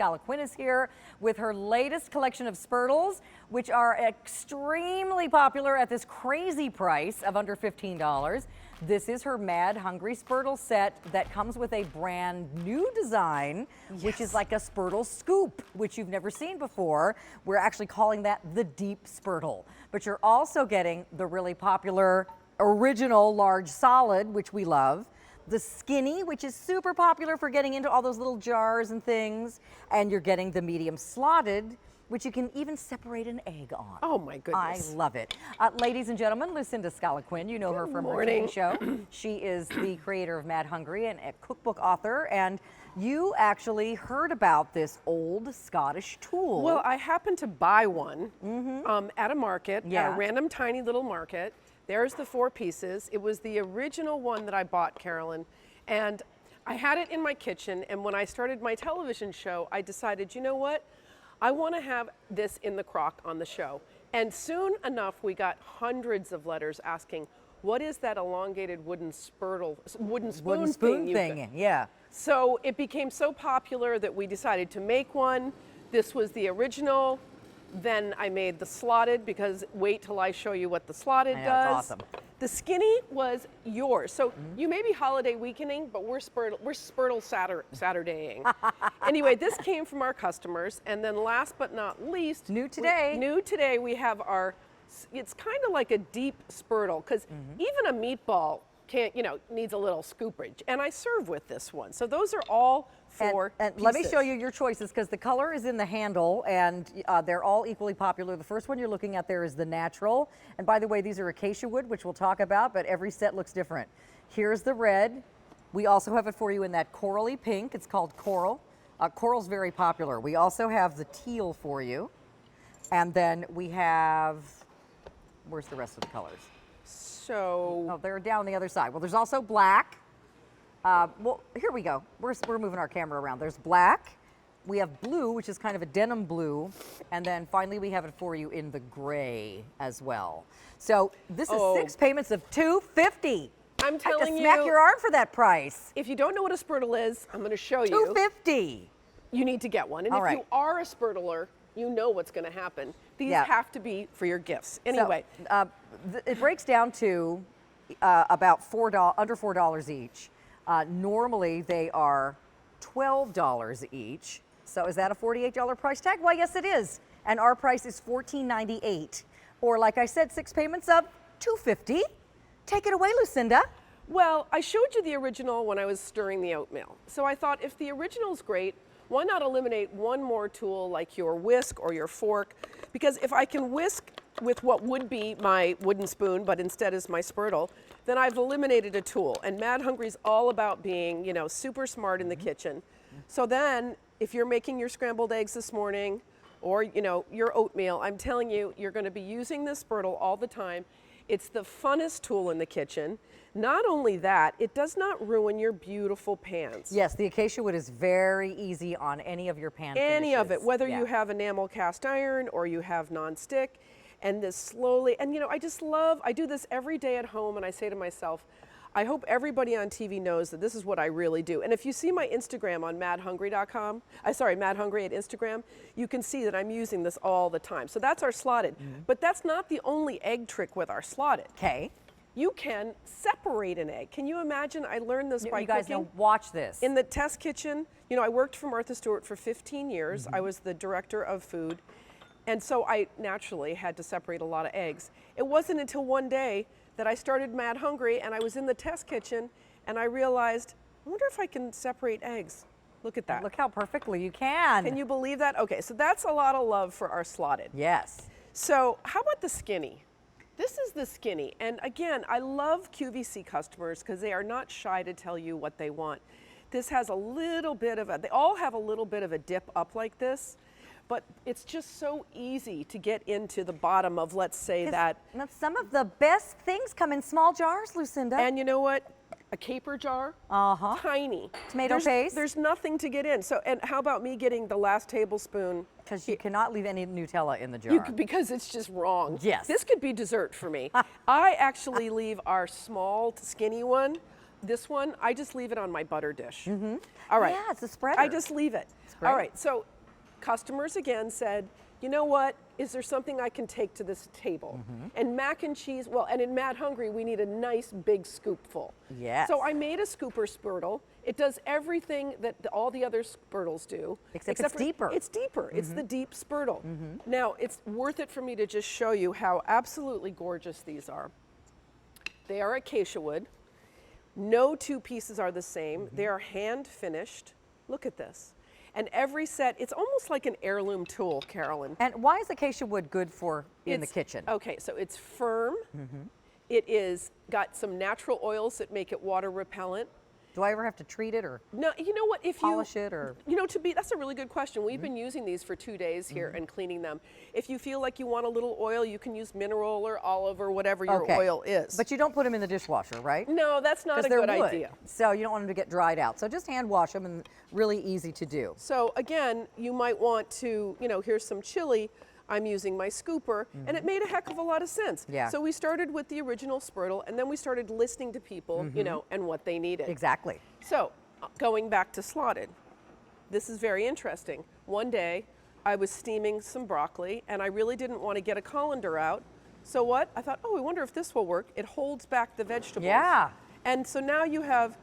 Scala Quinn is here with her latest collection of Spurtles, which are extremely popular at this crazy price of under $15. This is her Mad Hungry Spurtle set that comes with a brand new design, which is like a Spurtle scoop, which you've never seen before. We're actually calling that the Deep Spurtle. But you're also getting the really popular original large solid, which we love. The skinny, which is super popular for getting into all those little jars and things. And you're getting the medium slotted, which you can even separate an egg on. Oh my goodness. I love it. Ladies and gentlemen, Lucinda Scala Quinn, you know her from her TV show. She is the creator of Mad Hungry and a cookbook author, and you actually heard about this old Scottish tool. Well, I happened to buy one at a market, at a random tiny little market. There's the 4 pieces. It was the original one that I bought, Carolyn, and I had it in my kitchen, and when I started my television show, I decided, you know what? I want to have this in the crock on the show. And soon enough, we got hundreds of letters asking, what is that elongated wooden spoon thing? Yeah. So it became so popular that we decided to make one. This was the original. Then I made the slotted, because wait till I show you what the slotted does. That's awesome. The skinny was yours. So you may be holiday weekending, but we're Spurtle Saturdaying. Anyway, this came from our customers. And then last but not least, new today, we have our, it's kind of like a deep Spurtle, because even a meatball can't, needs a little scoopage. And I serve with this one. So those are all 4 and pieces. let me show you your choices, because the color is in the handle, and they're all equally popular. The first one you're looking at there is the natural. And by the way, these are acacia wood, which we'll talk about, but every set looks different. Here's the red. We also have it for you in that corally pink. It's called coral. Coral's very popular. We also have the teal for you. And then we have, where's the rest of the colors? So they're down the other side. Well, there's also black. Well, here we go. We're moving our camera around. There's black. We have blue, which is kind of a denim blue. And then finally, we have it for you in the gray as well. So this is 6 payments of $250. I'm telling you. Smack your arm for that price. If you don't know what a Spurtle is, I'm going to show you. $250. You need to get one. And if you are a Spurtler, you know what's going to happen. These have to be for your gifts. Anyway. So, it breaks down to about under $4 each. Normally, they are $12 each. So is that a $48 price tag? Well, yes, it is. And our price is $14.98. Or like I said, 6 payments of $250. Take it away, Lucinda. Well, I showed you the original when I was stirring the oatmeal. So I thought, if the original's great, why not eliminate one more tool like your whisk or your fork? Because if I can whisk with what would be my wooden spoon, but instead is my Spurtle, then I've eliminated a tool. And Mad Hungry's all about being, super smart in the kitchen. So then, if you're making your scrambled eggs this morning, or, your oatmeal, I'm telling you, you're going to be using this Spurtle all the time. It's the funnest tool in the kitchen. Not only that, it does not ruin your beautiful pans. Yes, the acacia wood is very easy on any of your pan Any finishes. of it, whether you have enamel cast iron or you have non-stick. And this slowly, and I do this every day at home, and I say to myself, I hope everybody on TV knows that this is what I really do. And if you see my Instagram on madhungry.com, Mad Hungry at Instagram, you can see that I'm using this all the time. So that's our slotted. But that's not the only egg trick with our slotted. Okay. You can separate an egg. Can you imagine? I learned this by you guys cooking. know, watch this. In the test kitchen, I worked for Martha Stewart for 15 years. I was the director of food. And so I naturally had to separate a lot of eggs. It wasn't until one day that I started Mad Hungry, and I was in the test kitchen, and I realized, I wonder if I can separate eggs. Look at that. Look how perfectly you can. Can you believe that? Okay, so that's a lot of love for our slotted. Yes. So how about the skinny? This is the skinny. And again, I love QVC customers because they are not shy to tell you what they want. This has a little bit of they all have a little bit of a dip up like this. But it's just so easy to get into the bottom of, let's say that. Some of the best things come in small jars, Lucinda. And you know what? A caper jar, tiny. Tomato paste. There's nothing to get in. So, and how about me getting the last tablespoon? Because you cannot leave any Nutella in the jar. Because it's just wrong. Yes. This could be dessert for me. I actually leave our small, skinny one This one, I just leave it on my butter dish. All right. Yeah, it's a spreader. I just leave it. great. All right, so customers again said, you know what, is there something I can take to this table? And mac and cheese, well, and in Mad Hungry, we need a nice big scoopful. Yes. So I made a scooper Spurtle. It does everything that all the other Spurtles do. Except it's deeper. It's deeper. It's the deep Spurtle. Now, it's worth it for me to just show you how absolutely gorgeous these are. They are acacia wood. No two pieces are the same. They are hand finished. Look at this. And every set, it's almost like an heirloom tool, Carolyn. And why is acacia wood good for in the kitchen? Okay, so it's firm. It is got some natural oils that make it water repellent. Do I ever have to treat it or No, you know what? If polish it or? you know, that's a really good question. We've been using these for 2 days here and cleaning them. If you feel like you want a little oil, you can use mineral or olive or whatever your oil is. But you don't put them in the dishwasher, right? no, that's not a they're good wood, idea. so you don't want them to get dried out. So just hand wash them, and really easy to do. So again, you might want to, you know, here's some chili. I'm using my scooper, and it made a heck of a lot of sense. Yeah. So we started with the original Spurtle, and then we started listening to people, you know, and what they needed. Exactly. So going back to slotted, this is very interesting. One day, I was steaming some broccoli, and I really didn't want to get a colander out. So what? I thought, oh, I wonder if this will work. It holds back the vegetables. Yeah. And so now you have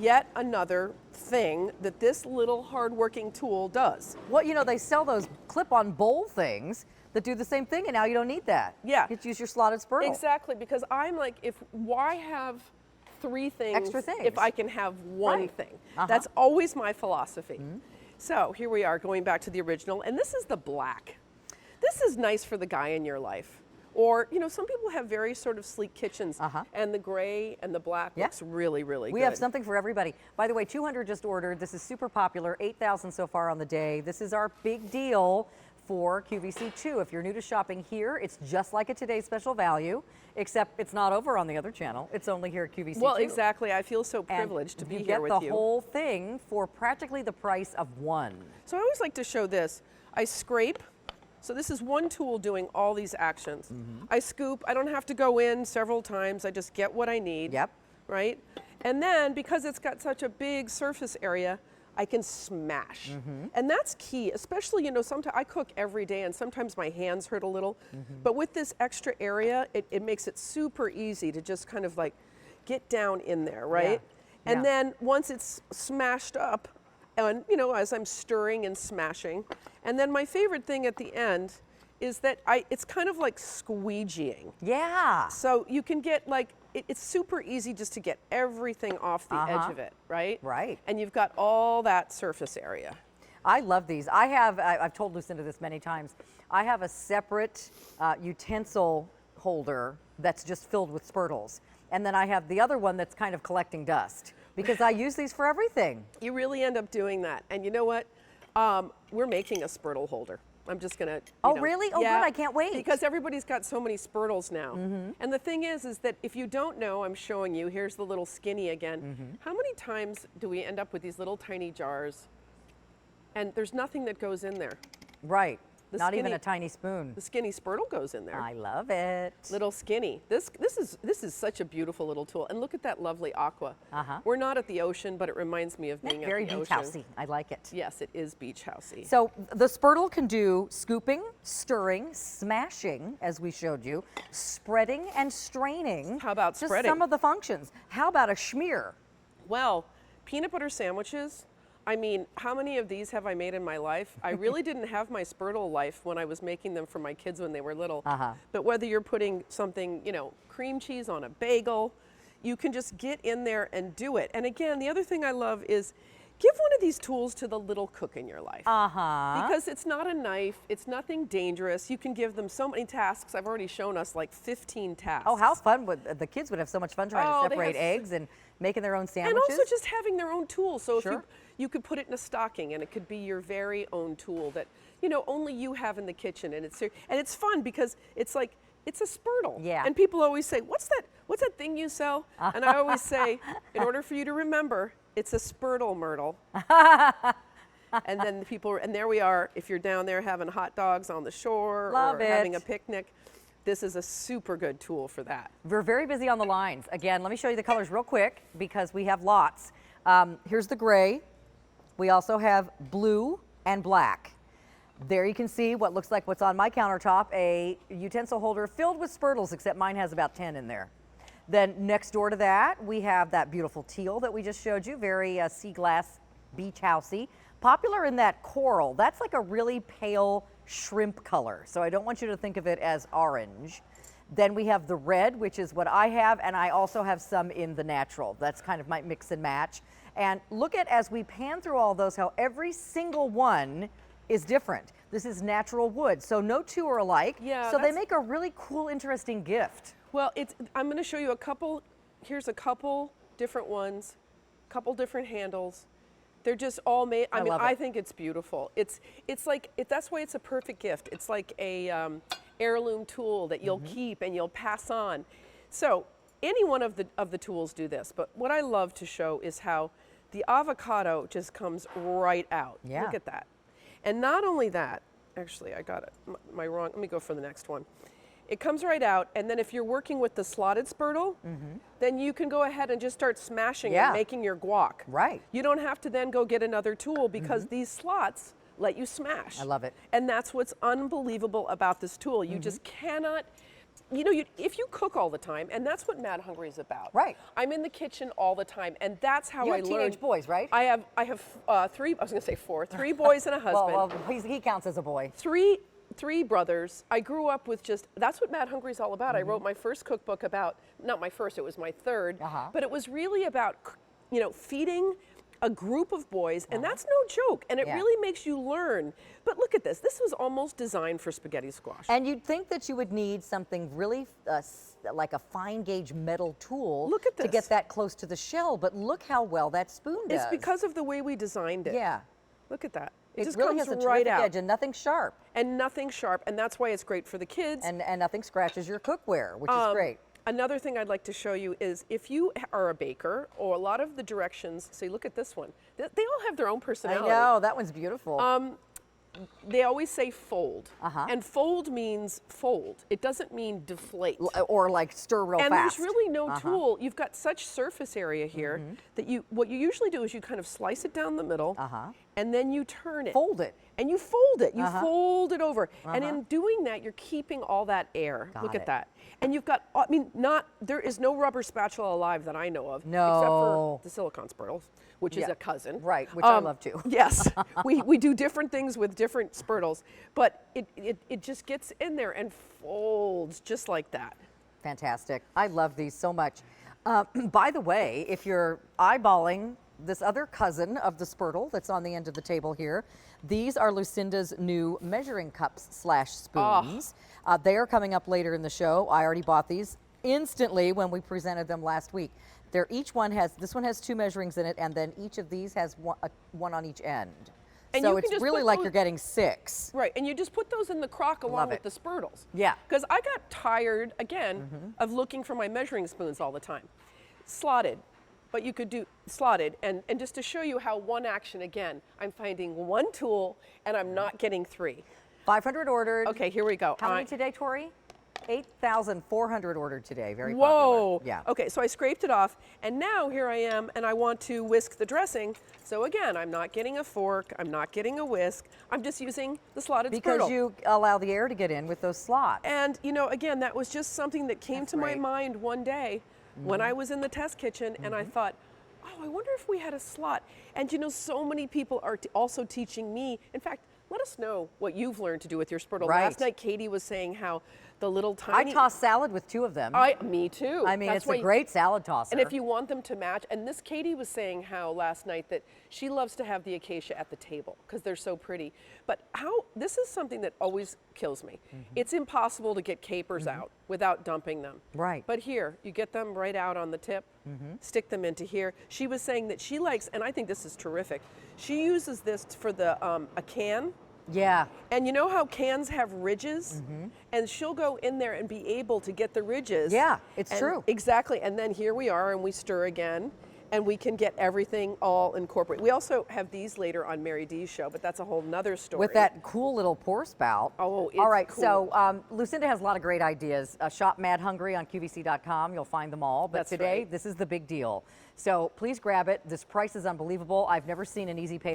yet another thing that this little hardworking tool does. Well, you know, they sell those clip-on bowl things that do the same thing, and now you don't need that. Yeah. You just use your slotted Spurtle. Exactly, because I'm like, why have 3 things, Extra things. if I can have one Right. thing? Uh-huh. That's always my philosophy. So here we are going back to the original, and this is the black. This is nice for the guy in your life. Or, you know, some people have very sort of sleek kitchens, and the gray and the black looks really, really good. We have something for everybody. By the way, 200 just ordered. This is super popular, 8,000 so far on the day. This is our big deal for QVC2. If you're new to shopping here, it's just like a Today's Special Value, except it's not over on the other channel. It's only here at QVC2. Well, exactly. I feel so And privileged to be you here get with the you. whole thing for practically the price of one. So I always like to show this. I scrape. So this is one tool doing all these actions. I scoop. I don't have to go in several times. I just get what I need. Yep. Right? And then because it's got such a big surface area, I can smash. And that's key, especially, you know, sometimes I cook every day and sometimes my hands hurt a little. But with this extra area, it makes it super easy to just kind of like get down in there, right? Yeah. And then once it's smashed up, and you know, as I'm stirring and smashing, and then my favorite thing at the end is that it's kind of like squeegeeing. Yeah. So you can get like, it's super easy just to get everything off the edge of it, right? Right. And you've got all that surface area. I love these. I've told Lucinda this many times. I have a separate utensil holder that's just filled with Spurtles. And then I have the other one that's kind of collecting dust because I use these for everything. You really end up doing that. And you know what? We're making a Spurtle holder. I'm just gonna. Oh, really? Oh, good. I can't wait. Because everybody's got so many Spurtles now. And the thing is that if you don't know, I'm showing you. Here's the little skinny again. How many times do we end up with these little tiny jars, and there's nothing that goes in there? Right. The Not even skinny- a tiny spoon. The skinny Spurtle goes in there. I love it. Little skinny. This is such a beautiful little tool. And look at that lovely aqua. Uh-huh. We're not at the ocean, but it reminds me of being Very at the beach ocean. housey. I like it. Yes, it is beach housey. So the Spurtle can do scooping, stirring, smashing, as we showed you, spreading and straining. How about just spreading? some of the functions. How about a schmear? Well, peanut butter sandwiches. I mean, how many of these have I made in my life? I really didn't have my Spurtle life when I was making them for my kids when they were little. But whether you're putting something, you know, cream cheese on a bagel, you can just get in there and do it. And again, the other thing I love is give one of these tools to the little cook in your life. Because it's not a knife, it's nothing dangerous. You can give them so many tasks. I've already shown us like 15 tasks. Oh, how fun. The kids would have so much fun trying Oh, to they separate have eggs and making their own And sandwiches. also just having their own tool. So if Sure. you could put it in a stocking and it could be your very own tool that, you know, only you have in the kitchen. And it's fun because it's like, it's a Spurtle. Yeah. And people always say, what's that thing you sell? And I always say, in order for you to remember, it's a Spurtle Myrtle. And then the people, and there we are, if you're down there having hot dogs on the shore Love or having it. a picnic. this is a super good tool for that. We're very busy on the lines. Again, let me show you the colors real quick because we have lots. Here's the gray. We also have blue and black. There you can see what looks like what's on my countertop, a utensil holder filled with spurtles, except mine has about 10 in there. Then next door to that, we have that beautiful teal that we just showed you, very sea glass beach housey. Popular in that coral. That's like a really pale shrimp color, so I don't want you to think of it as orange. Then we have the red, which is what I have, and I also have some in the natural. That's kind of my mix and match. And look at, as we pan through all those, how every single one is different. This is natural wood, so no two are alike. Yeah, so they make a really cool, interesting gift. Well, I'm going to show you a couple. Here's a couple different ones, couple different handles. They're just all made. I mean, I think it's beautiful. It's like that's why it's a perfect gift. It's like a heirloom tool that you'll keep and you'll pass on. So any one of the tools do this. But what I love to show is how the avocado just comes right out. Yeah. Look at that. And not only that, actually, I got it. My wrong. Let me go for the next one. It comes right out, and then if you're working with the slotted spurtle, then you can go ahead and just start smashing and making your guac. Right. You don't have to then go get another tool because these slots let you smash. I love it. And that's what's unbelievable about this tool. You just cannot, if you cook all the time, and that's what Mad Hungry is about. Right. I'm in the kitchen all the time, and that's how I have learned. teenage boys, right? I have three. I was going to say four. 3 boys and a husband. well, he counts as a boy. Three brothers. I grew up with that's what Mad Hungry is all about. I wrote my first cookbook about, not my first, it was my third, but it was really about, feeding a group of boys, and that's no joke, and it really makes you learn. But look at this. This was almost designed for spaghetti squash. And you'd think that you would need something really like a fine gauge metal tool to get that close to the shell, but look how well that spoon does. It's because of the way we designed it. Yeah. Look at that. It just really comes has a right terrific out. edge and nothing sharp. And nothing sharp, and that's why it's great for the kids. And nothing scratches your cookware, which is great. Another thing I'd like to show you is if you are a baker, or a lot of the directions, say, look at this one. They all have their own personality. I know, that one's beautiful. They always say fold, and fold means fold. It doesn't mean deflate. Or like stir real fast. And there's really no tool. You've got such surface area here that what you usually do is you kind of slice it down the middle, and then you turn it. Fold it. And you fold it. You fold it over. And in doing that, you're keeping all that air. Look at that. And you've got, there is no rubber spatula alive that I know of. No. Except for the silicone spurtles, which is a cousin. Right, which I love too. Yes. we do different things with different spurtles, but it just gets in there and folds just like that. Fantastic. I love these so much. By the way, if you're eyeballing this other cousin of the Spurtle that's on the end of the table here, these are Lucinda's new measuring cups / spoons. They are coming up later in the show. I already bought these instantly when we presented them last week. This one has 2 measurings in it, and then each of these has one on each end. And so it's really like you're getting 6. Right, and you just put those in the crock along with the Spurtles. Yeah. Because I got tired, again, of looking for my measuring spoons all the time. Slotted, but you could do slotted, and just to show you how one action, again, I'm finding one tool, and I'm not getting 3. 500 ordered. Okay, here we go. How many today, Tori? 8,400 ordered today. Very Whoa. popular. Yeah. Okay, so I scraped it off, and now here I am, and I want to whisk the dressing. So again, I'm not getting a fork, I'm not getting a whisk, I'm just using the slotted Spurtle. Because you allow the air to get in with those slots. And again, that was just something that came to my mind one day when I was in the test kitchen, and I thought, oh, I wonder if we had a slot. And so many people are also teaching me. In fact, let us know what you've learned to do with your Spurtle. Right. Last night, Katie was saying how the little tiny... I toss salad with 2 of them. Me too. I mean, it's a great salad tosser. And if you want them to match, and this Katie was saying how last night that she loves to have the Acacia at the table because they're so pretty. But this is something that always kills me. It's impossible to get capers out without dumping them. Right. But here, you get them right out on the tip, stick them into here. She was saying that she likes, and I think this is terrific, she uses this for a can. Yeah. And you know how cans have ridges? And she'll go in there and be able to get the ridges. Yeah, it's true. Exactly. And then here we are, and we stir again. and we can get everything all incorporated. We also have these later on Mary D's show, but that's a whole nother story. With that cool little pour spout. Oh, it's all right, cool. so Lucinda has a lot of great ideas. Shop Mad Hungry on QVC.com. You'll find them all. But That's today, right. this is the big deal. So please grab it. This price is unbelievable. I've never seen an easy pay